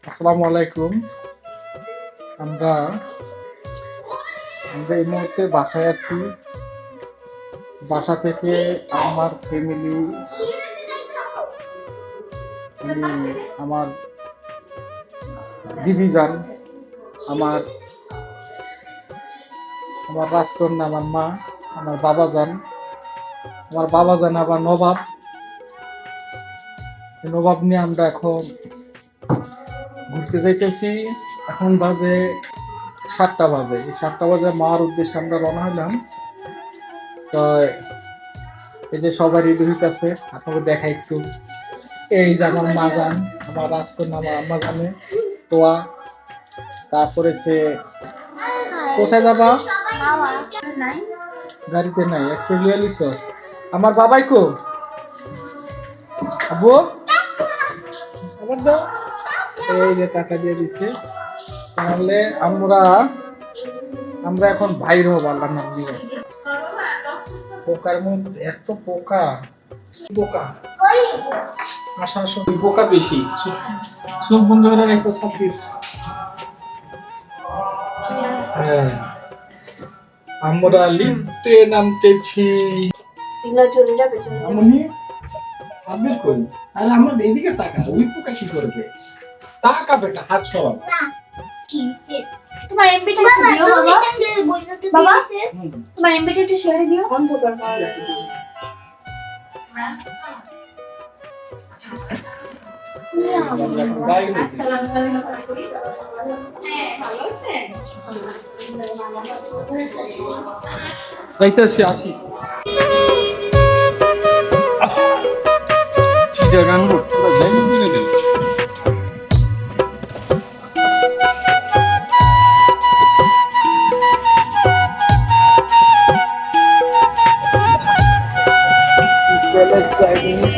আসসালামু আলাইকুম। আমরা আমরা এই মুহূর্তে বাসায় আছি। বাসা থেকে আমার ফ্যামিলি, আমার দিদি যান, আমার আমার রাজকন্যা, আমার মা, আমার বাবা যান, আবার নবাব। এই নবাব নিয়ে আমরা এখন ঘুরতে যাইতেছি। এখন বাজে 7টা বাজে। এই 7টা বাজে মার উদ্দেশ্যে আমরা রওনা হইলাম। তো এই যে সবাই রেডি হইতেছে, আপনাকে দেখা একটু। এই যে আমার মা যান, আমার রাজকন্যা, আমার আম্মা জানে তোয়া। তারপরে সে কোথায় যাবা? গাড়িতে নাই, অস্ট্রেলিয়া লিসস। আমার বাবাই কো আবু আবার দাও। এই যে টাকা দিয়ে দিছে। তাহলে আমরা এখন বাইর হব আল্লাহ নাম নিয়ে। পোকার মধ্যে এত পোকা, পোকা আসা আসা পোকা বেশি। চোখ বন্ধ করে রেখো সাকির। হ্যাঁ, আমরা লিফটে নামতেছি। আমনি সাবির কই? আরে আমার এদিকে তাকা, ওই পোকা কি করবে? তাকা বেটা, হাত সরাও। তোমার এমবিটা একটু দিও বাবা। বাবা তোমার এমবিটা একটু শেয়ার দিও। অন্ধকার পাওয়া যাচ্ছে। যাইতেছি, আসি। চিটাগাং রোড পুরো যাই না দিলে। চাইনিজ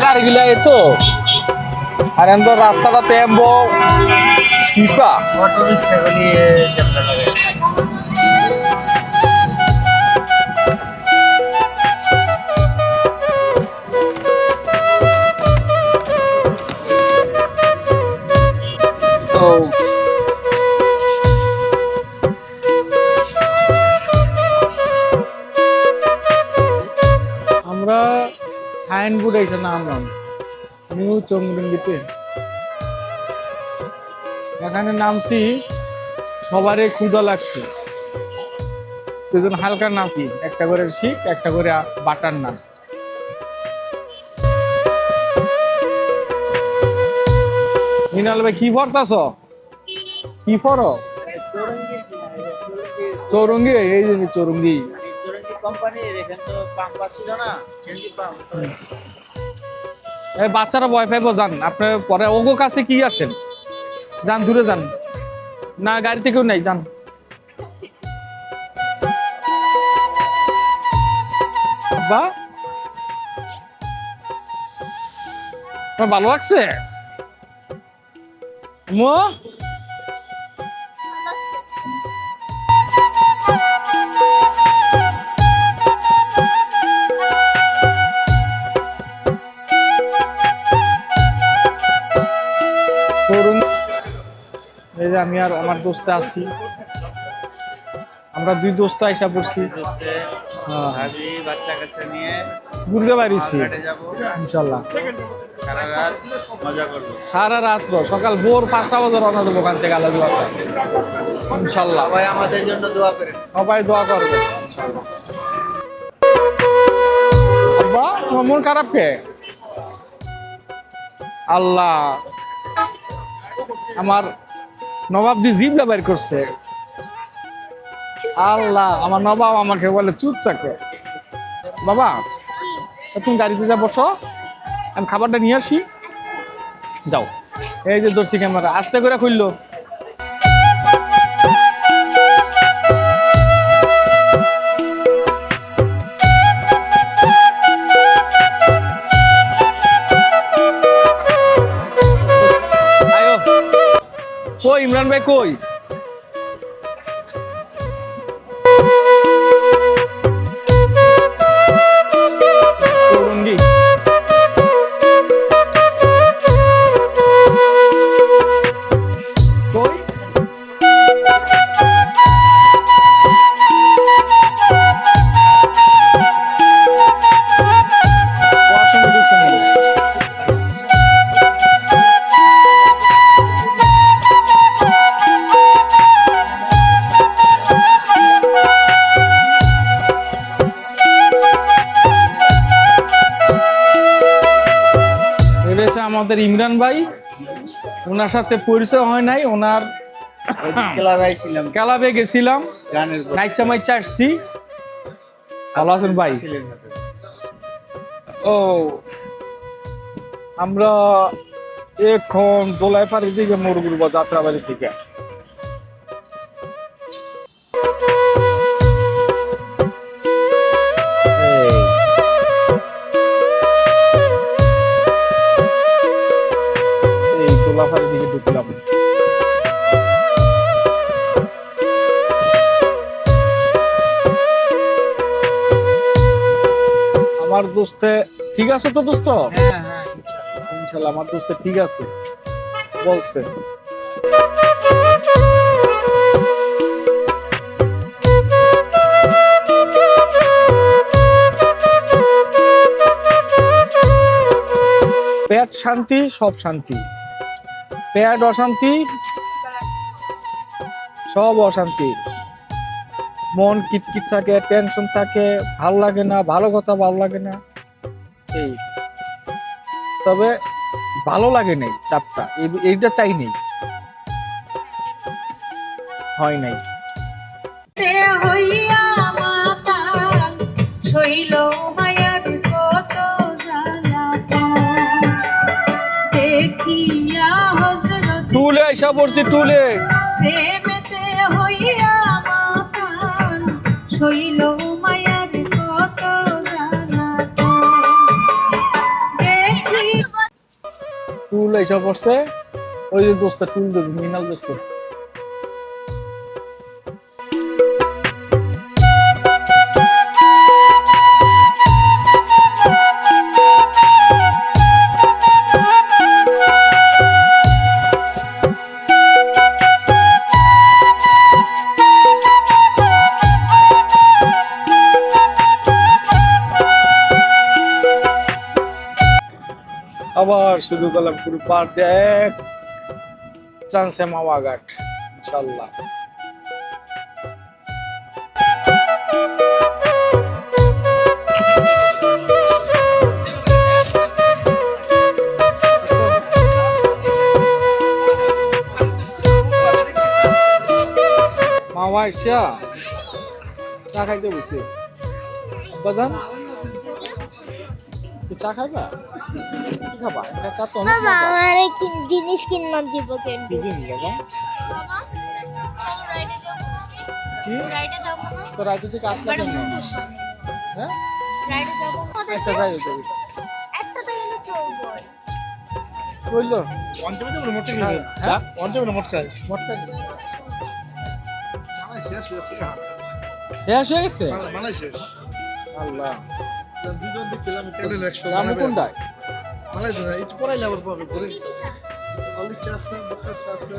গাড়ি গিলা এতো আর এমন রাস্তাটা তেমবো চিপা অটো রিক্সা গুলি যাত্রা লাগে। আমরা সাইনবোর্ড এসে নামলাম নিউ চৌমুডিতে। এখানে নামছি, সবারই ক্ষুধা লাগছে। দুজন হালকা নামছি, একটা করে শিখ, একটা করে বাটার নান। মিনাল ভাই কি পড়তাছ? কি পড়ো? চৌরঙ্গি। এই যে চৌরঙ্গি কোম্পানির এখানে তো পাম্প ছিল না, সিএনজি পাম্প। এই বাচ্চারা ভয় পাইবো, যান আপনার পরে ওগো কাছে কি আসেন, যান দূরে যান, না গাড়ি থেকেও নাই, যান। বাবা তোমার ভালো লাগছে? মো এই যে আমি আর আমার দোস্ত আছি, আমরা দুই দোস্ত আইসা পড়ছি। ভাবি বাচ্চা কাছে নিয়ে ঘুরতে পারিছি যাবো ইনশাল্লাহ। সারা রাত মজা করবো। সারা রাত সকাল ভোর 5টা বাজে রওনা দেবো ওখান থেকে আলাদা বাসা ইনশাল্লাহ। সবাই আমাদের জন্য দোয়া করেন। সবাই দোয়া করবে ইনশাল্লাহ। আব্বা তোমার মন খারাপ কে? আল্লাহ, আমার নবাব দি জিবলা বের করছে। আল্লাহ, আমার নবাব আমাকে বলে চুপ থাকে। বাবা তুমি গাড়িতে যা বসো, আমি খাবারটা নিয়ে আসি। যাও, এই যে দর্শি ক্যামেরা আস্তে করে খুললো। কই ইমরান ভাই কই? আমাদের ইমরান ভাই, ওনার সাথে পরিচয় হয় নাই। ওনার ক্লাবে আইছিলাম, ক্লাবে গেছিলাম, গানের নাইচা মাইচা আসছি। ভালো আছেন ভাই? ছিলেন না তো। ও আমরা এখন দোলাইপাড়ির দিকে মোড় ঘুরবো, যাত্রাবাড়ি থেকে। এই দোলাইপাড়ির দিকে ঢুকলাম। আমার দোস্তে ঠিক আছে তো দোস্ত? হ্যাঁ হ্যাঁ, ইনশাল্লাহ আমার দোস্তে ঠিক আছে বলছে। পেট শান্তি, সব শান্তি। পেট অশান্তি, সব অশান্তি। মন কিটকিট থাকে, টেনশন থাকে, ভালো লাগে না, ভালো কথা ভালো লাগে না। এই তবে ভালো লাগে নাই, চাপটা এইটা চাই নেই, হয় নাই। হইয়া মাতাল শৈল মায়ার কত জ্বালাতন দেখিয়া হযরত টুলে আইসা পড়ছি, টুলে। প্রেমেতে হইয়া মাতাল শৈল মায়ার কত জ্বালাতন দেখি টুল আইসা পড়ছে। ওই যে দোস্ত টুল দেবে, মিনাল দোস্ত। আবার শুরু করলাম পুরো পার দেখ চান্সে মাওয়া ঘাট, ইনশাল্লাহ। মাওয়া আইসা চা খাইতে বসে। বাজান চা খাইবা? কি খাবা? এটা চা তো অনেক বাবা মজা। আমার এক জিনিস কিনে দিব কিন্তু কি জিনিস বাবা? বাবা চলো রাইডে যাবো। কি? রাইডে যাবো না? তো রাইতে থেকে আসলা কেন? হ্যাঁ রাইডে যাবো। আচ্ছা যাই হোক। একটা তো গেলে চলবো। বললো ওয়ান টেবিলে বলে মোট হ্যাঁ, খাই। হ্যাঁ? ওয়ান টেবিলে মোট খাই। মোটকা মালাই শেষ হয়েছে হ্যাঁ। শেষ হয়ে গেছে? মালাই শেষ। আল্লাহ, দুজন দিকে কিলোমিটার 100 জামু কোনটায়? মালাই ধরে একটু পরে আবার পাবে ঘুরে। অলি চা আছে, বটকা চা আছে।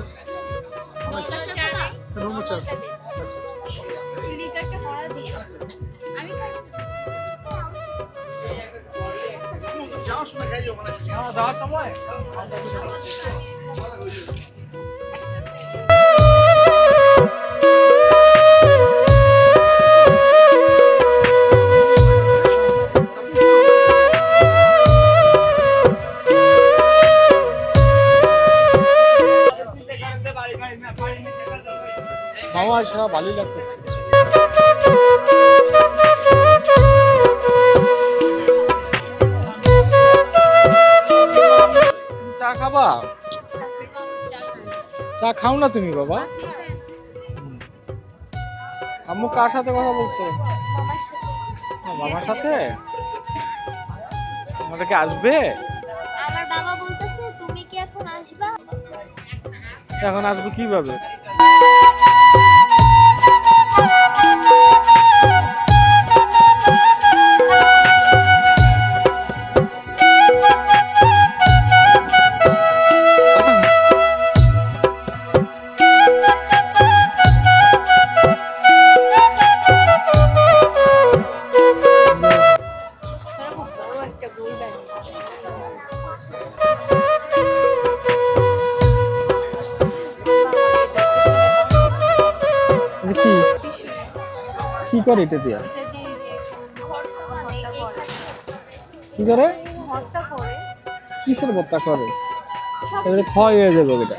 রুমো চা আছে। আচ্ছা আচ্ছা। লিটারটা ভরা দিয়ে আমি যাওয়ার সময় খাইও মালাই শেষ। যাওয়ার সময় মামা আসা ভালোই লাগতেছে। চা খাবা? চা খাও না তুমি বাবা? আম্মু কার সাথে কথা বলছো? মামার সাথে মামার সাথে? আমাদের কি আসবে? আমার বাবা বলতেছে তুমি কি এখন আসবা? এখন আসবো কিভাবে? কি কি করে এটা দিয়া? কি করে? কিসের ভর্তা করে? এটা ক্ষয় হয়ে যাবে এটা।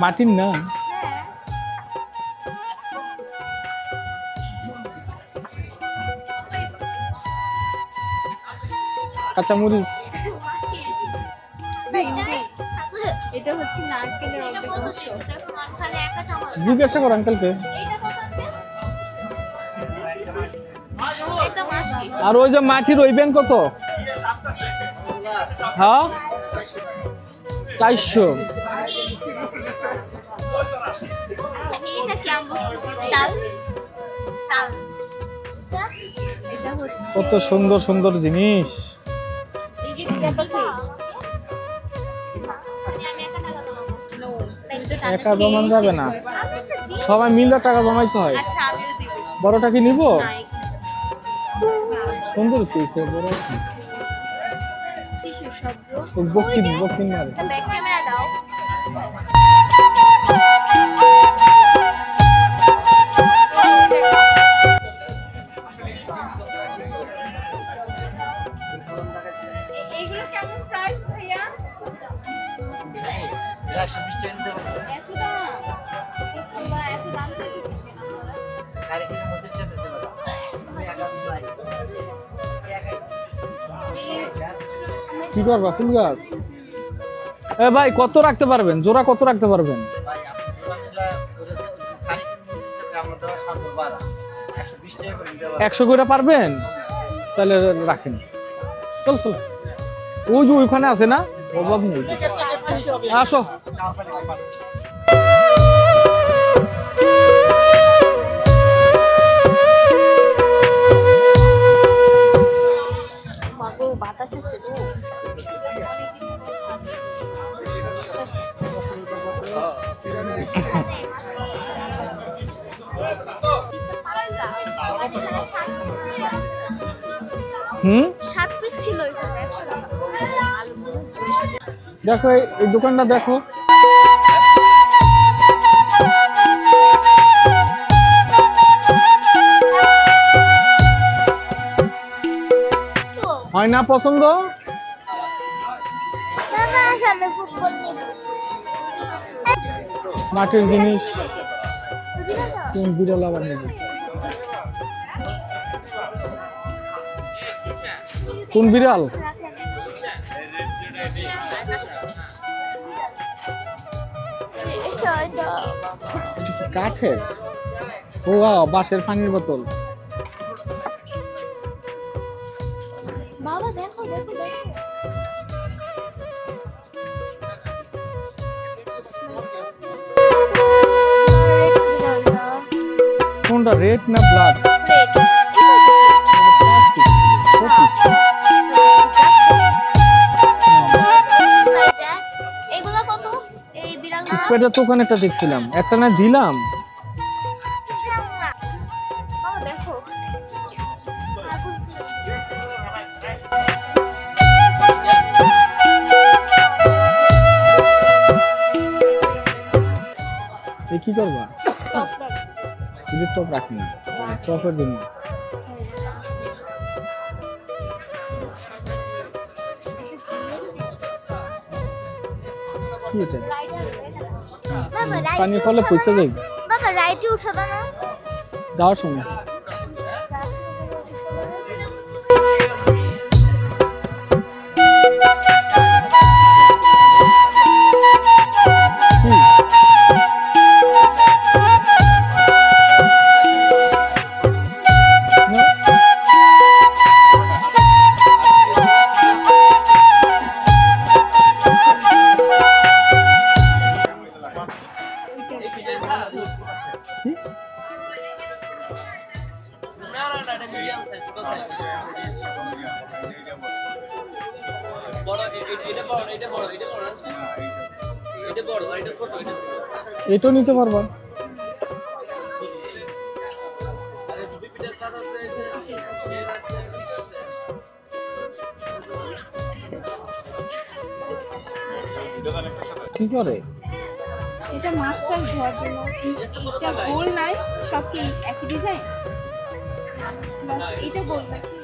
মাটির না। কাঁচামরিচ। এটা হচ্ছে নারকেলের অর্ধেক অংশ। জিজ্ঞাসা কর আঙ্কেলকে। আর ওই যে মাটির ওই ব্যাংক কত? হ্যাঁ 400। আচ্ছা এটা কি আমি বুঝতেছি তাল তাল এটা হচ্ছে কত সুন্দর সুন্দর জিনিস। এই যে টেবিল ফিশ টাকা জমান যাবে না, সবাই মিলে টাকা জমাইতে হয়। আচ্ছা আমিও দিব। বড়টা কি নিব? নাই সুন্দর পিছে বড় টিস্যু সব বকিন বকিন মারে। ব্যাক ক্যামেরা দাও। এগুলো কেমন প্রাইস ভাইয়া? এত দাম? তোমরা এত দাম চাইতেছো কি করবা ফুল গাছ? এ ভাই কত রাখতে পারবেন? জোড়া কত রাখতে পারবেন? 100 করে পারবেন? তাহলে রাখেন। চল চল, ওই যে ওইখানে আছে না, অভাব নেই। আসো। মাগো বাতাস আছে গো। হুম 7 পিস ছিল এখানে 100 টাকা। দেখো এই দোকানটা দেখো। হয় না পছন্দ? বাবা আসলে ফুটবল মাটির জিনিস কোন বিড়াল আবার নেবে? কোন বিড়াল? কাঠের। ও বাঁশের পানির বোতল। বাবা দেখো দেখো দেখো কোনটা রেড না ব্ল্যাক? এগুলো কত? এই বিড়াল স্প্রেডের তো ওখানে একটা দেখছিলাম, একটা না দিলাম। বাবা দেখো এ কি করবা? যদি টপ রাখি না, টপের জন্য কি এটা? পানি ফলে পৌঁছে যাই বাবা রাইটে উঠাবে না যাওয়ার সময়। কি? এটাও নিতে পারবা। কি করে? এটা মাছটা ধোয়ার জন্য। এটা গোল নাই, সব কি একই ডিজাইন? এটা গোল নাকি?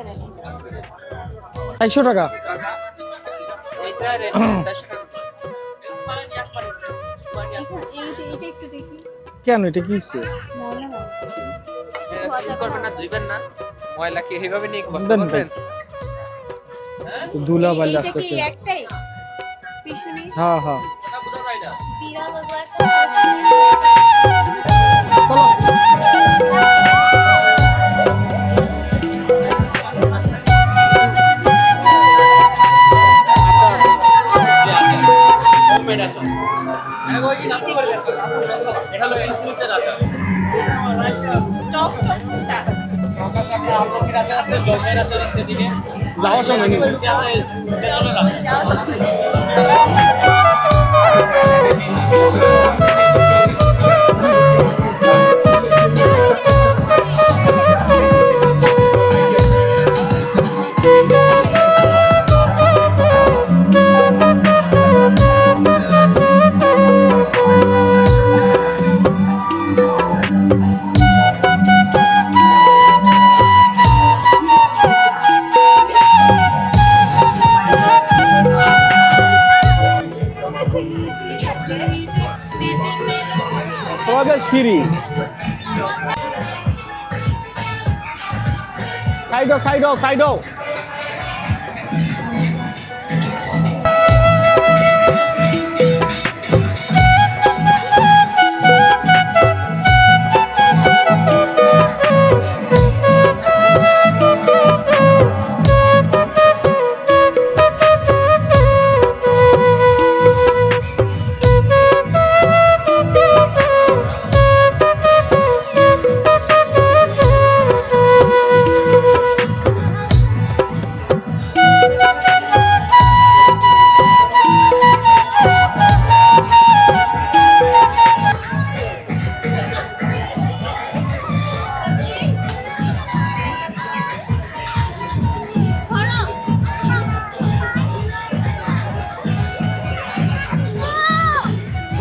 এটা দেন 400 টাকা। এইটা একটু দেখি কেন এটা কি হচ্ছে? মনে হয় করবেন না, ধুইবেন না, ময়লা কি এইভাবে নিয়ে দেন করবেন? ধুলা বালি এইটা কি আসতেছে। একটাই পিছুনি হ্যাঁ হ্যাঁ বিড়াল বাবা চলো। টক টকটা যাওয়ার সময় নিব। প্রবেশ ফ্রি। সাইডো সাইডো সাইডো।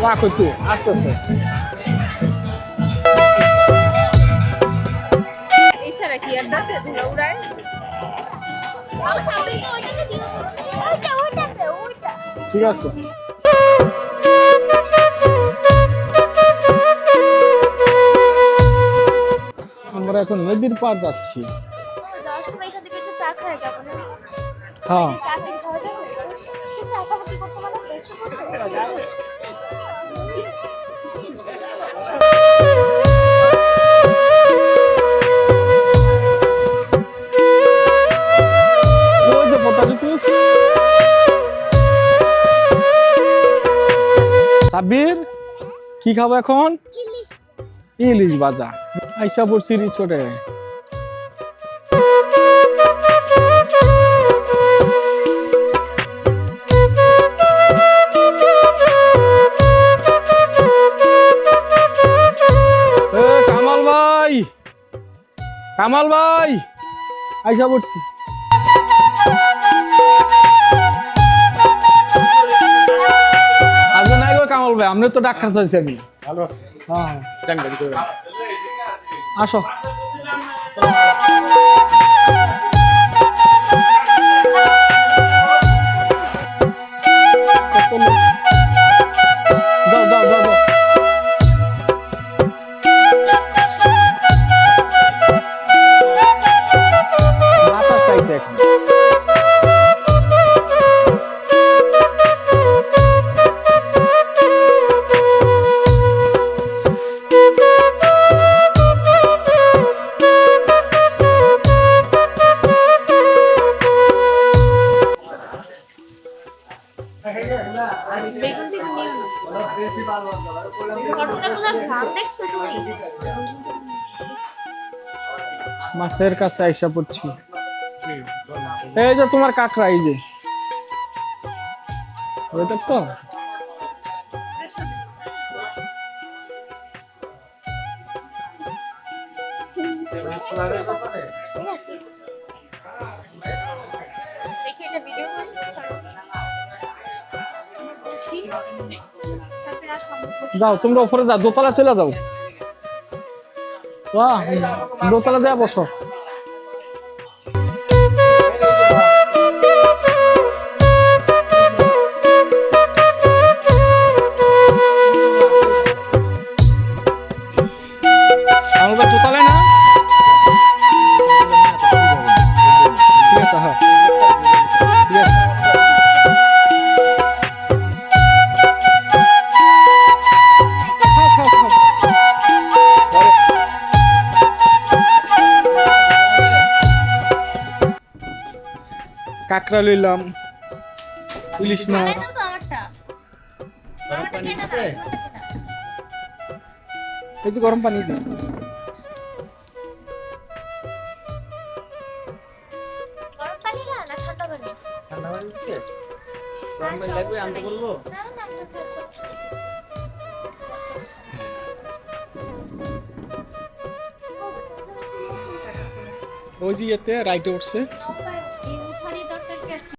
রাখো একটু আসতেছে। এছাড়া কি আর দাসে ধুলা উড়ায় আমার সামনে ওইটাকে দিও ওইটা ঠিক আছে। আমরা এখন নদীর পার যাচ্ছি। যাওয়ার সময় এখান থেকে একটু চা খাওয়া যাবে না? হ্যাঁ চা খেয়ে খাওয়া যাবে? একটু চা খাবো কি করতে মানে বেশি করতে ওই যে পতাশে তুই সাব্বির কি খাবো এখন? ইলিশ ইলিশ ভাজা। আইসা পড়ছি রিচোটে। কামাল ভাই, কামাল ভাই আইসা পড়ছি। আজ নাই গো কামাল ভাই, আপনি তো ডাক্তার চাইছি আমি। ভালো আছে। হ্যাঁ জানি আসো। যাও যাও যাও যাও। বাতাসটা আইছে এখন। বেগুন টেগুন নিও না ঘটনাগুলোর ঘাম দেখছো তুমি? মাছের কাছে আইসা পড়ছি। এই যে তোমার কাকড়া, এই যে ওই দেখছো? দেখি এটা ভিডিও করি। যাও তোমরা উপরে যাও, দোতলা চলে যাও। বাহ, দোতলা যায় বসো। কাঁকড়া লইলাম, ইলিশ মাছ। তো আমারটা গরম পানি কেনা দিছে? না, আমারটা কেনা। এই যে গরম পানি দিছে। গরম পানি না ঠান্ডা পানি? ঠান্ডা পানি দিচ্ছে? গরম পানি লাগবে আনতে বলবো? না না একটা খেয়েছো। ওই যে ইয়েতে রাইটে উঠছে।